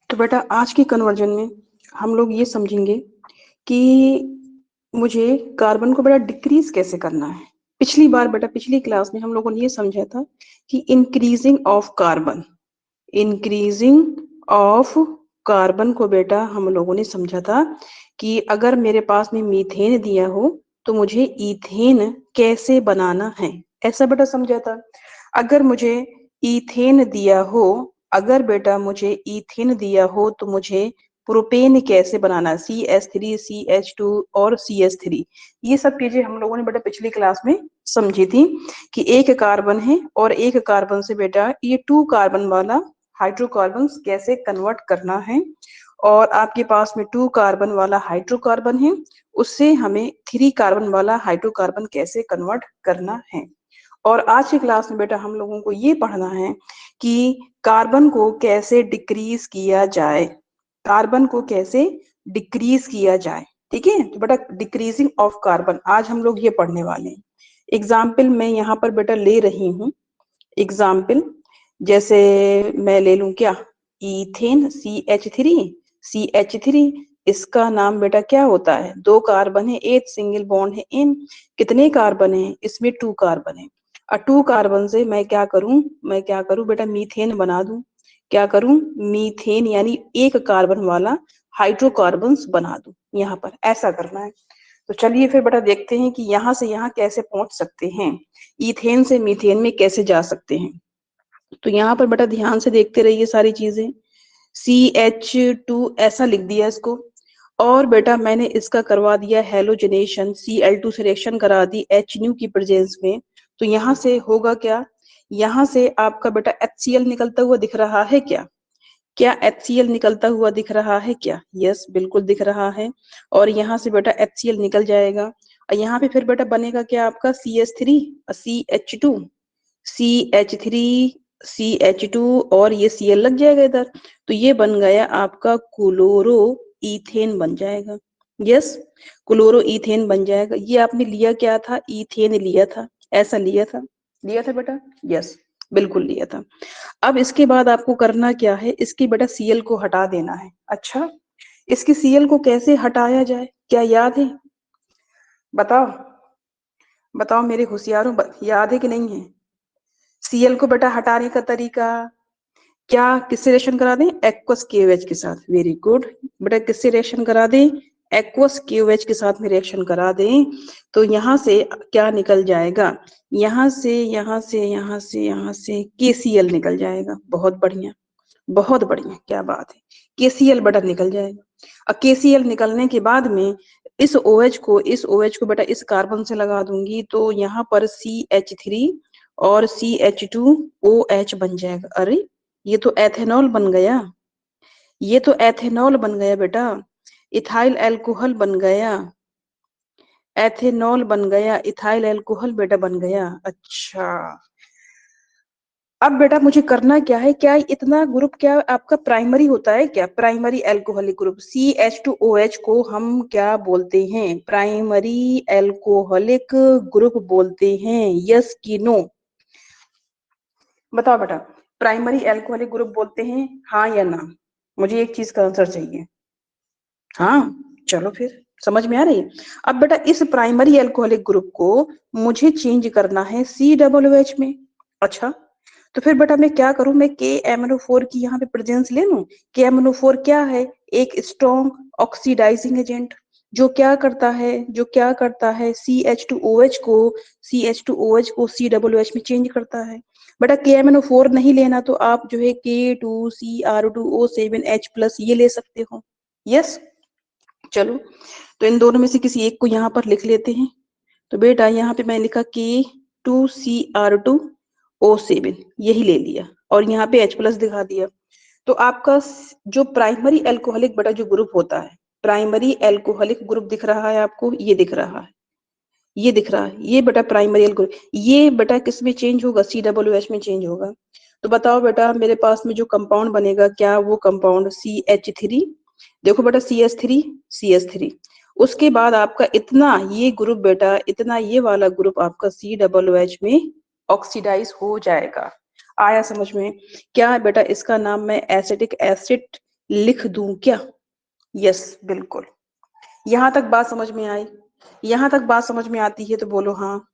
तो बेटा आज के कन्वर्जन में हम लोग ये समझेंगे कि मुझे कार्बन को बेटा डिक्रीज कैसे करना है। पिछली बार बेटा पिछली क्लास में हम लोगों ने ये समझा था कि इंक्रीजिंग ऑफ कार्बन को बेटा हम लोगों ने समझा था कि अगर मेरे पास में मीथेन दिया हो तो मुझे इथेन कैसे बनाना है, ऐसा बेटा समझा था। अगर मुझे इथेन दिया हो अगर बेटा मुझे इथेन दिया हो तो मुझे प्रोपेन कैसे बनाना, CH3 CH2 और CH3। ये सब चीजें हम लोगों ने बेटा पिछली क्लास में समझी थी कि एक कार्बन है और एक कार्बन से बेटा ये 2 कार्बन वाला हाइड्रोकार्बन कैसे कन्वर्ट करना है, और आपके पास में 2 कार्बन वाला हाइड्रोकार्बन है उससे हमें 3 कार्बन वाला हाइड्रोकार्बन कैसे कन्वर्ट करना है। और आज की क्लास में बेटा हम लोगों को ये पढ़ना है कि कार्बन को कैसे डिक्रीज किया जाए, कार्बन को कैसे डिक्रीज किया जाए। ठीक है, तो बेटा डिक्रीजिंग ऑफ कार्बन आज हम लोग ये पढ़ने वाले हैं। एग्जाम्पल मैं यहाँ पर बेटा ले रही हूँ। एग्जाम्पल जैसे मैं ले लूं क्या, इथेन CH3 इसका नाम बेटा क्या होता है, 2 कार्बन है, 8 सिंगल बॉन्ड है इन, कितने कार्बन है इसमें, 2 कार्बन है। और 2 कार्बन से मैं क्या करूं बेटा, मीथेन बना दूं। क्या करूं, मीथेन यानी एक कार्बन वाला हाइड्रोकार्बन्स बना दूं। यहाँ पर ऐसा करना है। तो चलिए फिर बेटा देखते हैं कि यहाँ से यहाँ कैसे पहुंच सकते हैं, इथेन से मीथेन में कैसे जा सकते हैं। तो यहाँ पर बेटा ध्यान से देखते रहिए सारी चीजें। CH2 ऐसा लिख दिया इसको, और बेटा मैंने इसका करवा दिया हेलोजनेशन, Cl2 से रिएक्शन करा दी H न्यू की प्रेजेंस में। तो यहाँ से होगा क्या, यहाँ से आपका बेटा HCl निकलता हुआ दिख रहा है क्या, क्या HCl निकलता हुआ दिख रहा है क्या, यस बिल्कुल दिख रहा है। और यहाँ से बेटा HCl निकल जाएगा और यहाँ पे फिर बेटा बनेगा क्या आपका CH3 CH2 CH3 CH2 और ये Cl लग जाएगा इधर, तो ये बन गया आपका क्लोरो इथेन बन जाएगा। यस, क्लोरो इथेन बन जाएगा। ये आपने लिया क्या था, इथेन लिया था, ऐसा लिया था बेटा, यस बिल्कुल लिया था। अब इसके बाद आपको करना क्या है, इसकी बेटा Cl को हटा देना है। अच्छा, इसकी Cl को कैसे हटाया जाए, क्या याद है, बताओ बताओ मेरे होशियारों, याद है कि नहीं है। Cl को बेटा हटाने का तरीका क्या, किससे रिएक्शन करा दें, एक्वस KOH के साथ। वेरी गुड बेटा, किससे रिएक्शन करा दें, एक्वस KOH के साथ में रिएक्शन करा दें। तो यहाँ से क्या निकल जाएगा, यहाँ से KCl निकल जाएगा। बहुत बढ़िया बहुत बढ़िया, क्या बात है, KCl बेटा निकल जाएगा। और KCl निकलने के बाद में इस OH को बेटा इस कार्बन से लगा दूंगी तो यहाँ पर CH3 और CH2OH बन जाएगा। अरे ये तो एथेनॉल बन गया, ये तो एथेनॉल बन गया बेटा, इथाइल एल्कोहल बन गया, एथेनॉल बन गया, इथाइल एल्कोहल बेटा बन गया। अच्छा, अब बेटा मुझे करना क्या है, क्या इतना ग्रुप क्या आपका प्राइमरी होता है क्या, प्राइमरी एल्कोहलिक ग्रुप CH2OH को हम क्या बोलते हैं, प्राइमरी एल्कोहलिक ग्रुप बोलते हैं, यस कि नो, बताओ बेटा, प्राइमरी एल्कोहलिक ग्रुप बोलते हैं हाँ या ना, मुझे एक चीज का आंसर चाहिए। हाँ, चलो फिर समझ में आ रही है। अब बेटा इस प्राइमरी एल्कोहलिक ग्रुप को मुझे चेंज करना है COOH में। अच्छा, तो फिर बेटा मैं क्या करूं, मैं KMnO4 की यहाँ पे प्रेजेंस ले लूं। KMnO4 क्या है, एक स्ट्रॉन्ग ऑक्सीडाइजिंग एजेंट, जो क्या करता है CH2OH को COOH में चेंज करता है। बेटा KMnO4 नहीं लेना तो आप जो है K2CR2O7H+ ये ले सकते हो। यस, चलो तो इन दोनों में से किसी एक को यहाँ पर लिख लेते हैं। तो बेटा यहाँ पे मैं लिखा K2CR2O7, यही ले लिया और यहाँ पे H+ दिखा दिया। तो आपका जो प्राइमरी एल्कोहलिक बेटा जो ग्रुप होता है, प्राइमरी एल्कोहलिक ग्रुप दिख रहा है आपको, ये दिख रहा है, ये दिख रहा है, ये बेटा प्राइमरी एल्कोहलिक, ये बेटा किस में चेंज होगा, COOH में चेंज होगा। तो बताओ बेटा मेरे पास में जो कंपाउंड बनेगा, क्या वो कंपाउंड CH3, देखो बेटा CH3, उसके बाद आपका इतना ये ग्रुप बेटा, इतना ये वाला ग्रुप आपका COOH में ऑक्सीडाइज हो जाएगा। आया समझ में, क्या बेटा इसका नाम मैं एसिटिक एसिड लिख दूं क्या? यस, बिल्कुल। यहां तक बात समझ में आई? यहां तक बात समझ में आती है तो बोलो हाँ।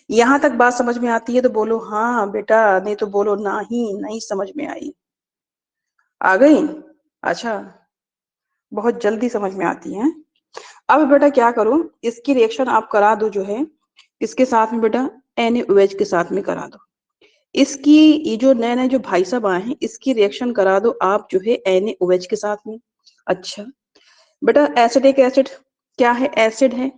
यहां तक बात समझ में आती है तो बोलो हाँ बेटा, नहीं तो बोलो नहीं, नहीं समझ में आई। आ गई? अच्छा, बहुत जल्दी समझ में आती है। अब बेटा क्या करूं, इसकी रिएक्शन आप करा दो जो है, इसके साथ में बेटा NaOH के साथ में करा दो। इसकी ये जो नए नए जो भाई साहब आए हैं, इसकी रिएक्शन करा दो आप जो है NaOH के साथ में। अच्छा बेटा, एसिडिक एसिड क्या है? एसिड है।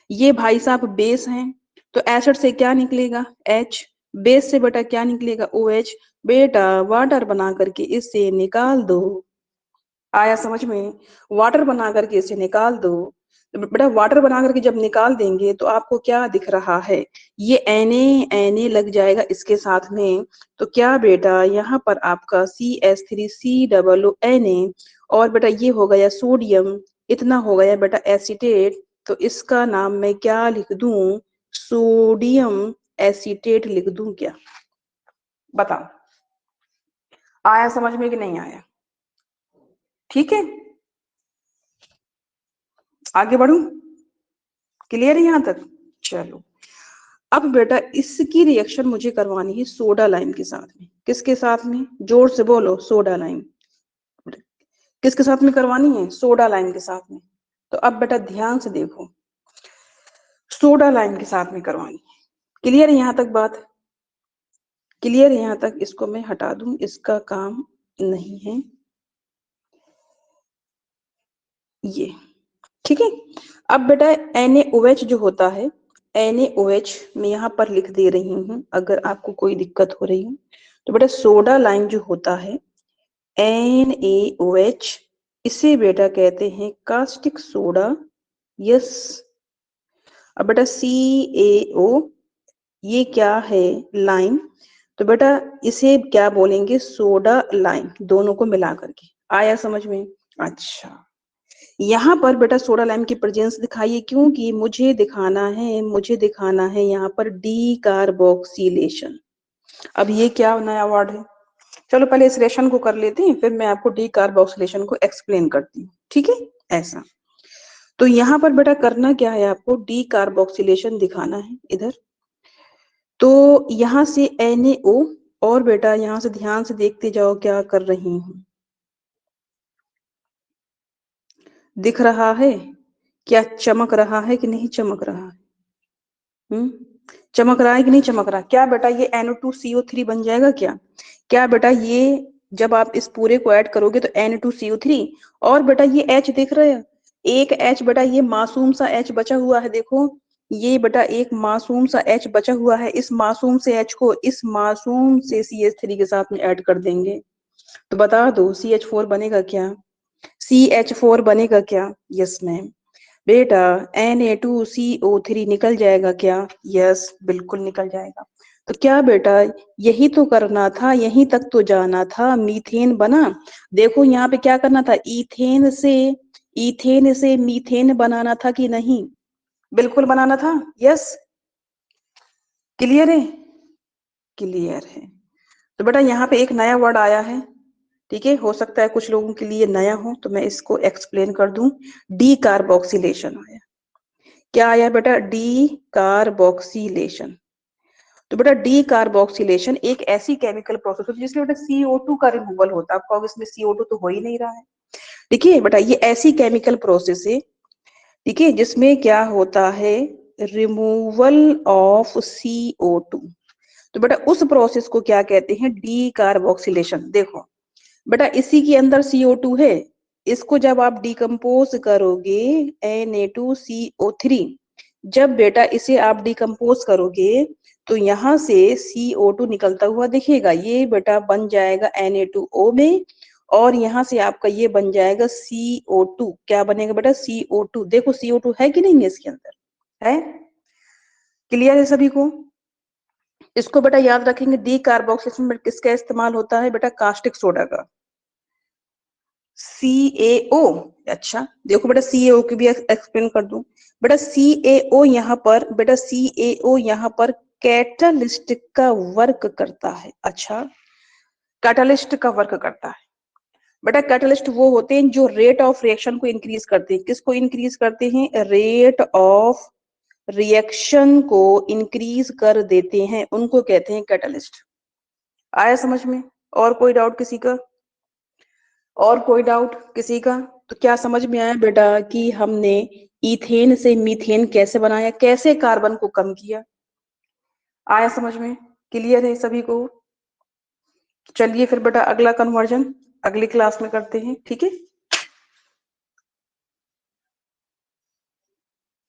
ये भाई साहब बेस हैं, तो एसिड से क्या निकलेगा? H। बेस से बेटा क्या निकलेगा? OH। बेटा वाटर बना करके इससे निकाल दो। आया समझ में? वाटर बना करके इसे निकाल दो। तो बेटा वाटर बना करके जब निकाल देंगे तो आपको क्या दिख रहा है? ये Na लग जाएगा इसके साथ में। तो क्या बेटा यहाँ पर आपका CH3COO और बेटा ये हो गया सोडियम, इतना हो गया बेटा एसीटेट। तो इसका नाम मैं क्या लिख दूं? सोडियम एसीटेट लिख दूं क्या? बताओ, आया समझ में कि नहीं आया? ठीक है, आगे बढ़ूं? क्लियर है यहां तक? चलो, अब बेटा इसकी रिएक्शन मुझे करवानी है सोडा लाइम के साथ में। किसके साथ में? जोर से बोलो, सोडा लाइम। किसके साथ में करवानी है? सोडा लाइम के साथ में। तो अब बेटा ध्यान से देखो, सोडा लाइम के साथ में करवानी है। क्लियर है यहां तक बात? क्लियर है यहां तक? इसको मैं हटा दूं, इसका काम नहीं है ये। ठीक है, अब बेटा NaOH जो होता है, NaOH मैं यहाँ पर लिख दे रही हूँ अगर आपको कोई दिक्कत हो रही है। तो बेटा सोडा लाइम जो होता है NaOH, इसे बेटा कहते हैं कास्टिक सोडा। यस। अब बेटा CaO, ये क्या है? लाइम। तो बेटा इसे क्या बोलेंगे? सोडा लाइम, दोनों को मिला करके। आया समझ में? अच्छा, यहाँ पर बेटा सोडा लाइम की प्रेजेंस दिखाइए, क्योंकि मुझे दिखाना है यहाँ पर डी कार्बोक्सिलेशन। अब ये क्या नया वर्ड है? चलो पहले इस रिएक्शन को कर लेते हैं, फिर मैं आपको डी कार्बोक्सिलेशन को एक्सप्लेन करती हूँ। ठीक है, ऐसा। तो यहाँ पर बेटा करना क्या है? आपको डी कार्बोक्सिलेशन दिखाना है इधर। तो यहाँ से NaO, और बेटा यहाँ से ध्यान से देखते जाओ क्या कर रही हूँ। दिख रहा है? क्या चमक रहा है कि नहीं चमक रहा है? चमक रहा है कि नहीं चमक रहा? क्या बेटा ये NO2CO3 बन जाएगा क्या? क्या बेटा ये जब आप इस पूरे को ऐड करोगे तो NO2CO3, और बेटा ये H दिख रहा है? एक H बेटा, ये मासूम सा H बचा हुआ है, देखो। ये बेटा एक मासूम सा H बचा हुआ है, इस मासूम से H को इस मासूम से CH3 के साथ में ऐड कर देंगे। तो बता दो CH4 बनेगा क्या? CH4 बनेगा क्या? Yes ma'am. बेटा Na2CO3 निकल जाएगा क्या? यस, बिल्कुल निकल जाएगा। तो क्या बेटा यही तो करना था, यहीं तक तो जाना था, मीथेन बना। देखो यहाँ पे क्या करना था, इथेन से मीथेन बनाना था कि नहीं? बिल्कुल बनाना था। यस, क्लियर है? क्लियर है। तो बेटा यहाँ पे एक नया वर्ड आया है। ठीक है, हो सकता है कुछ लोगों के लिए नया हो, तो मैं इसको एक्सप्लेन कर दूं। डी कार्बोक्सिलेशन आया। क्या आया बेटा? D carboxylation. तो बेटा डी कार्बोक्सिलेशन एक ऐसी केमिकल प्रोसेस होती है जिसमें बेटा CO2 का रिमूवल होता है। आपको इसमें CO2 तो हो ही नहीं रहा है। देखिए बेटा ये ऐसी केमिकल प्रोसेस है, ठीक है, जिसमें क्या होता है? Removal of CO2। तो बेटा उस प्रोसेस को क्या कहते हैं? D carboxylation. देखो बेटा इसी के अंदर CO2 है, इसको जब आप डिकम्पोज करोगे Na2CO3, जब बेटा इसे आप डिकम्पोज करोगे तो यहाँ से CO2 निकलता हुआ दिखेगा। ये बेटा बन जाएगा Na2O में, और यहाँ से आपका ये बन जाएगा CO2। क्या बनेगा बेटा? CO2। देखो CO2 है कि नहीं है इसके अंदर? है? क्लियर है सभी को? इसको बेटा याद रखेंगे, डी कार्बोक्सिलेशन में किसका इस्तेमाल होता है? बेटा कास्टिक सोडा का। CaO। अच्छा देखो बेटा CaO की भी एक्सप्लेन कर दूं। बेटा CaO यहाँ पर, बेटा CaO यहाँ पर कैटलिस्ट का वर्क करता है। अच्छा, कैटलिस्ट का वर्क करता है। बेटा कैटलिस्ट वो होते हैं जो रेट ऑफ रिएक्शन को इंक्रीज करते हैं। किसको इंक्रीज करते हैं? रेट ऑफ रिएक्शन को इंक्रीज कर देते हैं, उनको कहते हैं कैटलिस्ट। आया समझ में? और कोई डाउट किसी का? और कोई डाउट किसी का? तो क्या समझ में आया बेटा कि हमने इथेन से मीथेन कैसे बनाया, कैसे कार्बन को कम किया? आया समझ में? क्लियर है सभी को? चलिए फिर बेटा अगला कन्वर्जन अगली क्लास में करते हैं, ठीक है।